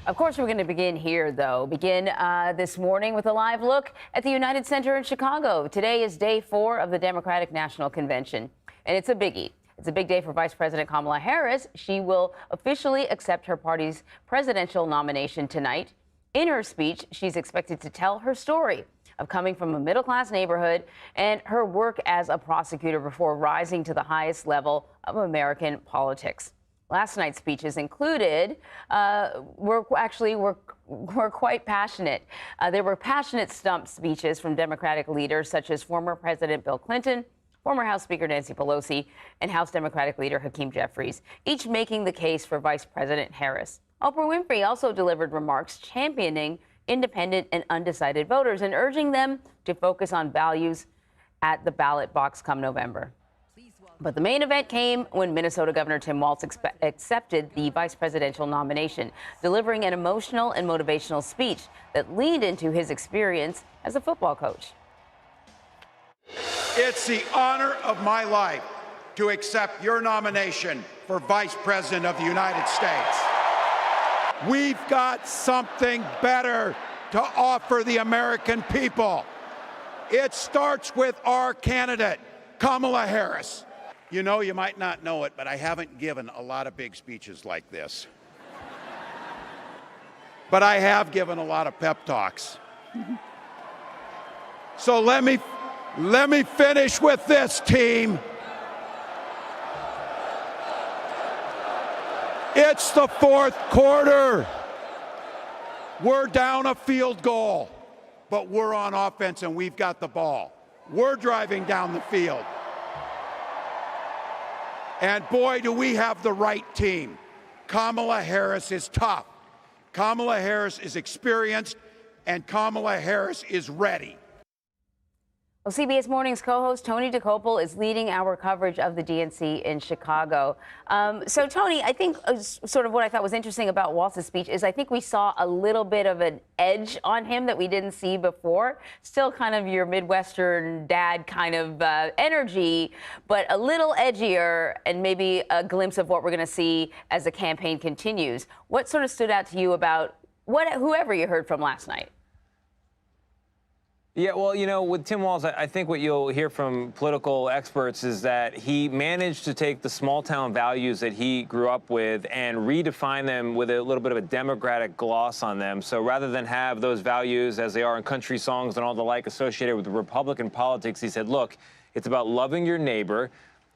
Of course, we're going to begin here, though. This morning with a live look at the United Center in Chicago. Today is day 4 of the Democratic National Convention, and it's a biggie. It's a big day for Vice President Kamala Harris. She will officially accept her party's presidential nomination tonight. In her speech, she's expected to tell her story of coming from a middle-class neighborhood and her work as a prosecutor before rising to the highest level of American politics. Last night's speeches included were quite passionate. There were passionate stump speeches from Democratic leaders such as former President Bill Clinton, former House Speaker Nancy Pelosi, and House Democratic leader Hakeem Jeffries, each making the case for Vice President Harris. Oprah Winfrey also delivered remarks championing independent and undecided voters and urging them to focus on values at the ballot box come November. But the main event came when Minnesota Governor Tim Walz accepted the vice presidential nomination, delivering an emotional and motivational speech that leaned into his experience as a football coach. It's the honor of my life to accept your nomination for Vice President of the United States. We've got something better to offer the American people. It starts with our candidate, Kamala Harris. You know, you might not know it, but I haven't given a lot of big speeches like this. But I have given a lot of pep talks. So let me finish with this, team. It's the fourth quarter. We're down a field goal, but we're on offense and we've got the ball. We're driving down the field. And boy, do we have the right team. Kamala Harris is tough. Kamala Harris is experienced, and Kamala Harris is ready. Well, CBS Morning's co-host Tony DeCopel is leading our coverage of the DNC in Chicago. So, Tony, I think sort of what I thought was interesting about Walz's speech is I think we saw a little bit of an edge on him that we didn't see before. Still kind of your Midwestern dad kind of energy, but a little edgier and maybe a glimpse of what we're going to see as the campaign continues. What sort of stood out to you about whoever you heard from last night? Yeah, well, you know, with Tim Walz, I think what you'll hear from political experts is that he managed to take the small-town values that he grew up with and redefine them with a little bit of a democratic gloss on them. So rather than have those values as they are in country songs and all the like associated with Republican politics, he said, look, it's about loving your neighbor,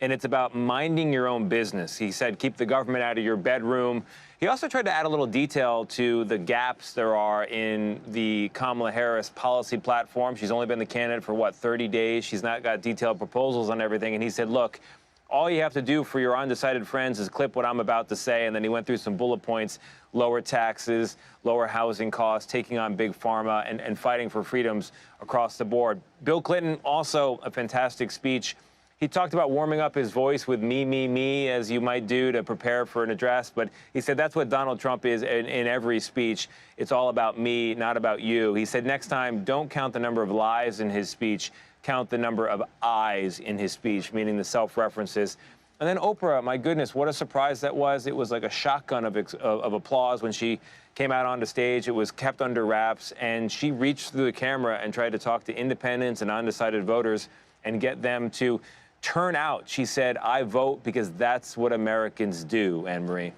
and it's about minding your own business. He said, keep the government out of your bedroom. He also tried to add a little detail to the gaps there are in the Kamala Harris policy platform. She's only been the candidate for, 30 days? She's not got detailed proposals on everything. And he said, look, all you have to do for your undecided friends is clip what I'm about to say. And then he went through some bullet points: lower taxes, lower housing costs, taking on big pharma, and fighting for freedoms across the board. Bill Clinton, also a fantastic speech. He talked about warming up his voice with me, as you might do to prepare for an address. But he said that's what Donald Trump is in every speech. It's all about me, not about you. He said next time, don't count the number of lies in his speech. Count the number of I's in his speech, meaning the self-references. And then Oprah, my goodness, what a surprise that was. It was like a shotgun of applause when she came out onto stage. It was kept under wraps. And she reached through the camera and tried to talk to independents and undecided voters and get them to turn out. She said, I vote because that's what Americans do, Anne Marie.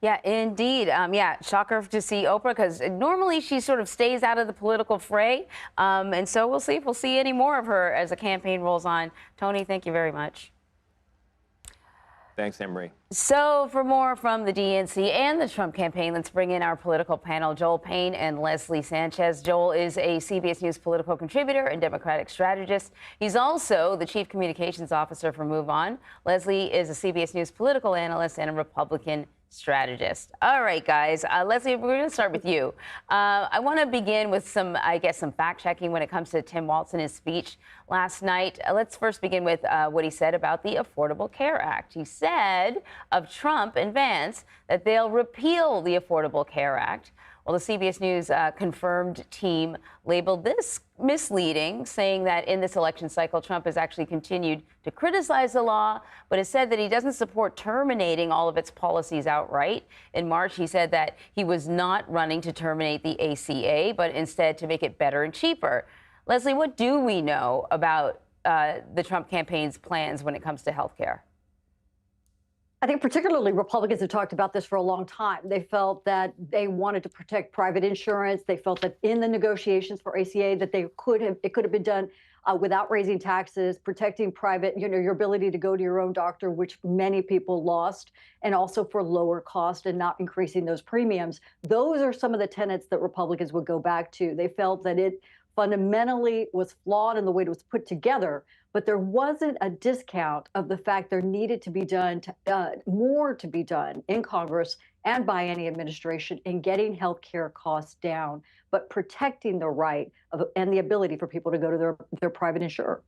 Yeah, indeed. Yeah, shocker to see Oprah, because normally she sort of stays out of the political fray. And so we'll see if we'll see any more of her as the campaign rolls on. Tony, thank you very much. Thanks, Anne Marie. So for more from the DNC and the Trump campaign, let's bring in our political panel, Joel Payne and Leslie Sanchez. Joel is a CBS News political contributor and Democratic strategist. He's also the chief communications officer for Move On. Leslie is a CBS News political analyst and a Republican strategist. All right, guys. Leslie, we're going to start with you. I want to begin with some fact checking when it comes to Tim Walz and his speech last night. Let's first begin with what he said about the Affordable Care Act. He said of Trump and Vance that they'll repeal the Affordable Care Act, Well, the CBS News confirmed team labeled this misleading, saying that in this election cycle, Trump has actually continued to criticize the law, but has said that he doesn't support terminating all of its policies outright. In March, he said that he was not running to terminate the ACA, but instead to make it better and cheaper. Leslie, what do we know about the Trump campaign's plans when it comes to health care? I think particularly Republicans have talked about this for a long time. They felt that they wanted to protect private insurance. They felt that in the negotiations for ACA that it could have been done without raising taxes, protecting private, your ability to go to your own doctor, which many people lost, and also for lower cost and not increasing those premiums. Those are some of the tenets that Republicans would go back to. They felt that it fundamentally was flawed in the way it was put together, but there wasn't a discount of the fact there needed to be done more to be done in Congress and by any administration in getting health care costs down, but protecting the right and the ability for people to go to their private insurer.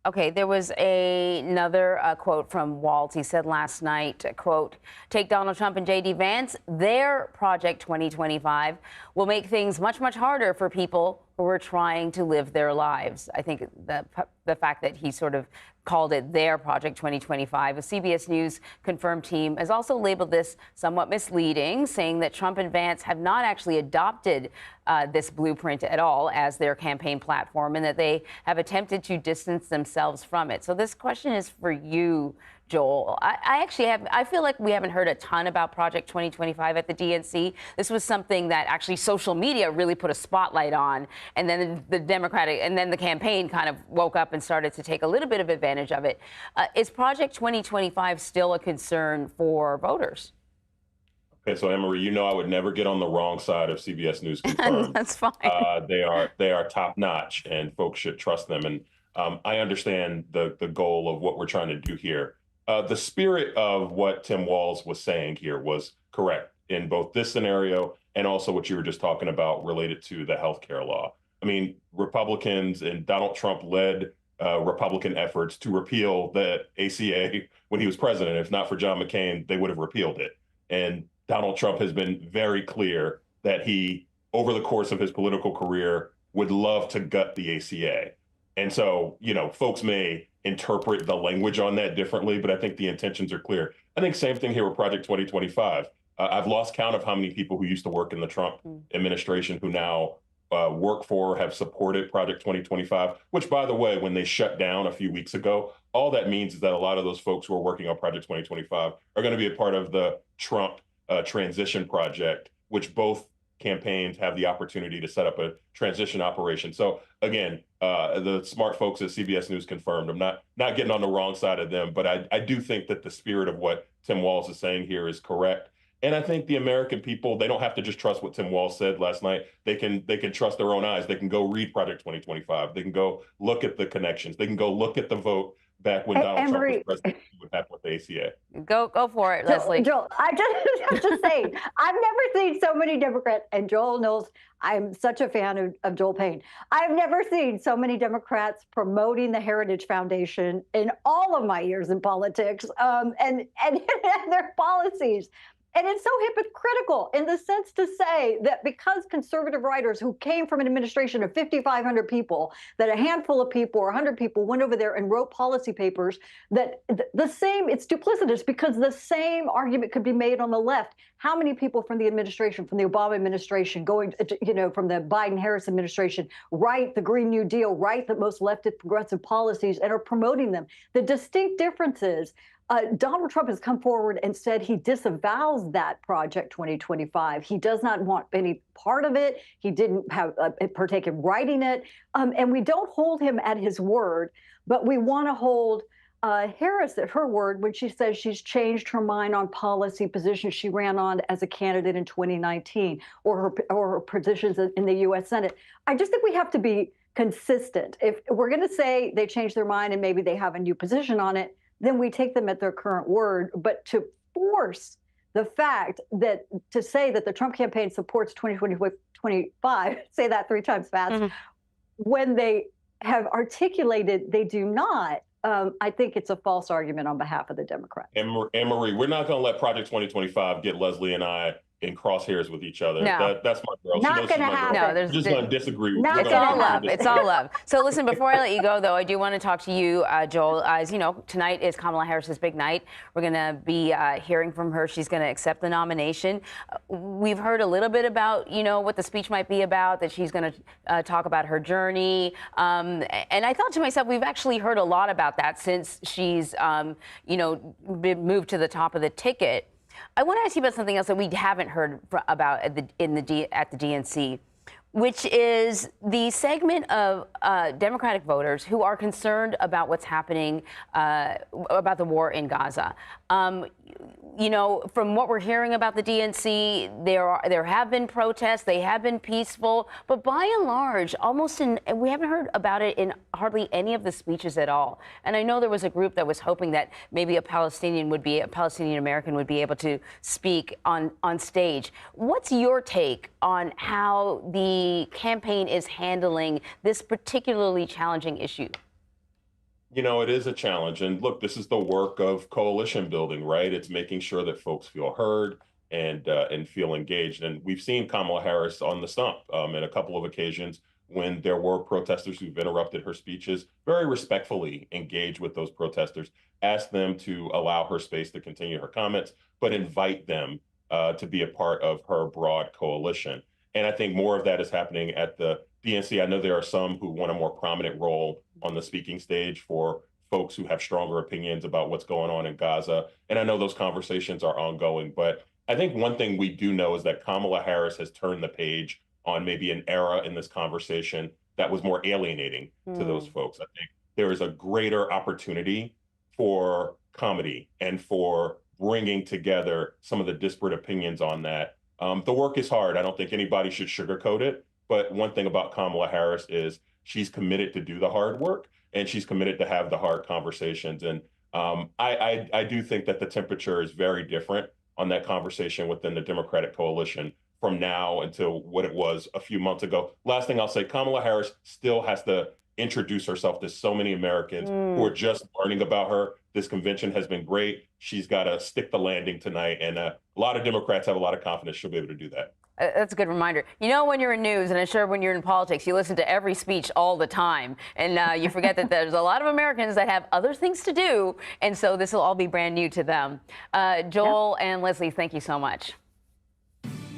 Okay, there was another quote from Walz. He said last night, quote, take Donald Trump and J.D. Vance, their Project 2025 will make things much, much harder for people who are trying to live their lives. I think the fact that he sort of called it their Project 2025. A CBS News confirmed team has also labeled this somewhat misleading, saying that Trump and Vance have not actually adopted this blueprint at all as their campaign platform, and that they have attempted to distance themselves from it. So this question is for you, Joel. I feel like we haven't heard a ton about Project 2025 at the DNC. This was something that actually social media really put a spotlight on, and then the campaign kind of woke up and started to take a little bit of advantage of it. Is Project 2025 still a concern for voters? Okay, so Anne-Marie, you know I would never get on the wrong side of CBS News confirmed. That's fine. They are top notch, and folks should trust them. And I understand the goal of what we're trying to do here. The spirit of what Tim Walz was saying here was correct in both this scenario and also what you were just talking about related to the healthcare law. I mean, Republicans and Donald Trump led Republican efforts to repeal the ACA when he was president. If not for John McCain, they would have repealed it. And Donald Trump has been very clear that he, over the course of his political career, would love to gut the ACA. And so, folks may interpret the language on that differently, but I think the intentions are clear. I think same thing here with Project 2025. I've lost count of how many people who used to work in the Trump administration who now work for, have supported Project 2025, which, by the way, when they shut down a few weeks ago, all that means is that a lot of those folks who are working on Project 2025 are going to be a part of the Trump transition project, which both campaigns have the opportunity to set up a transition operation. So again, the smart folks at CBS News confirmed. I'm not getting on the wrong side of them, but I do think that the spirit of what Tim Walz is saying here is correct. And I think the American people, they don't have to just trust what Tim Walz said last night. They can trust their own eyes. They can go read Project 2025. They can go look at the connections. They can go look at the vote back when Donald Trump was president, what happened with the ACA. Go for it, Leslie. Joel, I'm just saying, I've never seen so many Democrats, and Joel knows I'm such a fan of Joel Payne. I've never seen so many Democrats promoting the Heritage Foundation in all of my years in politics, and their policies. And it's so hypocritical in the sense to say that because conservative writers who came from an administration of 5,500 people, that a handful of people or 100 people went over there and wrote policy papers, that it's duplicitous because the same argument could be made on the left. How many people from the administration, from the Obama administration, from the Biden-Harris administration, write the Green New Deal, write the most leftist progressive policies and are promoting them? The distinct difference is Donald Trump has come forward and said he disavows that Project 2025. He does not want any part of it. He didn't have partake in writing it. And we don't hold him at his word, but we want to hold Harris at her word when she says she's changed her mind on policy positions she ran on as a candidate in 2019 or her positions in the U.S. Senate. I just think we have to be consistent. If we're going to say they changed their mind and maybe they have a new position on it, then we take them at their current word. But to force the fact that to say that the Trump campaign supports 2025, say that 3 times fast, when they have articulated they do not, I think it's a false argument on behalf of the Democrats. And Marie, we're not going to let Project 2025 get Leslie and I in crosshairs with each other. No. That's my girl. Not she knows gonna she's my girl. happen. No, We're there's just going to disagree. Not We're It's gonna all gonna love. happen. It's all love. So listen, before I let you go, though, I do want to talk to you, Joel. As you know, tonight is Kamala Harris's big night. We're going to be hearing from her. She's going to accept the nomination. We've heard a little bit about, what the speech might be about, that she's going to talk about her journey. And I thought to myself, we've actually heard a lot about that since she's, been moved to the top of the ticket. I want to ask you about something else that we haven't heard about at the DNC, which is the segment of Democratic voters who are concerned about what's happening about the war in Gaza. From what we're hearing about the DNC, there have been protests, they have been peaceful, but by and large, we haven't heard about it in hardly any of the speeches at all. And I know there was a group that was hoping that maybe a Palestinian American would be able to speak on stage. What's your take on how the campaign is handling this particularly challenging issue? It is a challenge. And look, this is the work of coalition building, right? It's making sure that folks feel heard and feel engaged. And we've seen Kamala Harris on the stump in a couple of occasions when there were protesters who've interrupted her speeches, very respectfully engage with those protesters, ask them to allow her space to continue her comments, but invite them to be a part of her broad coalition. And I think more of that is happening at the DNC. I know there are some who want a more prominent role on the speaking stage for folks who have stronger opinions about what's going on in Gaza. And I know those conversations are ongoing. But I think one thing we do know is that Kamala Harris has turned the page on maybe an era in this conversation that was more alienating to those folks. I think there is a greater opportunity for comedy and for bringing together some of the disparate opinions on that. The work is hard. I don't think anybody should sugarcoat it. But one thing about Kamala Harris is she's committed to do the hard work and she's committed to have the hard conversations. And I do think that the temperature is very different on that conversation within the Democratic coalition from now until what it was a few months ago. Last thing I'll say, Kamala Harris still has to introduce herself to so many Americans who are just learning about her. This convention has been great. She's got to stick the landing tonight. And a lot of Democrats have a lot of confidence she'll be able to do that. That's a good reminder. When you're in news, and I'm sure when you're in politics, you listen to every speech all the time. And you forget that there's a lot of Americans that have other things to do. And so this will all be brand new to them. Joel and Leslie, thank you so much.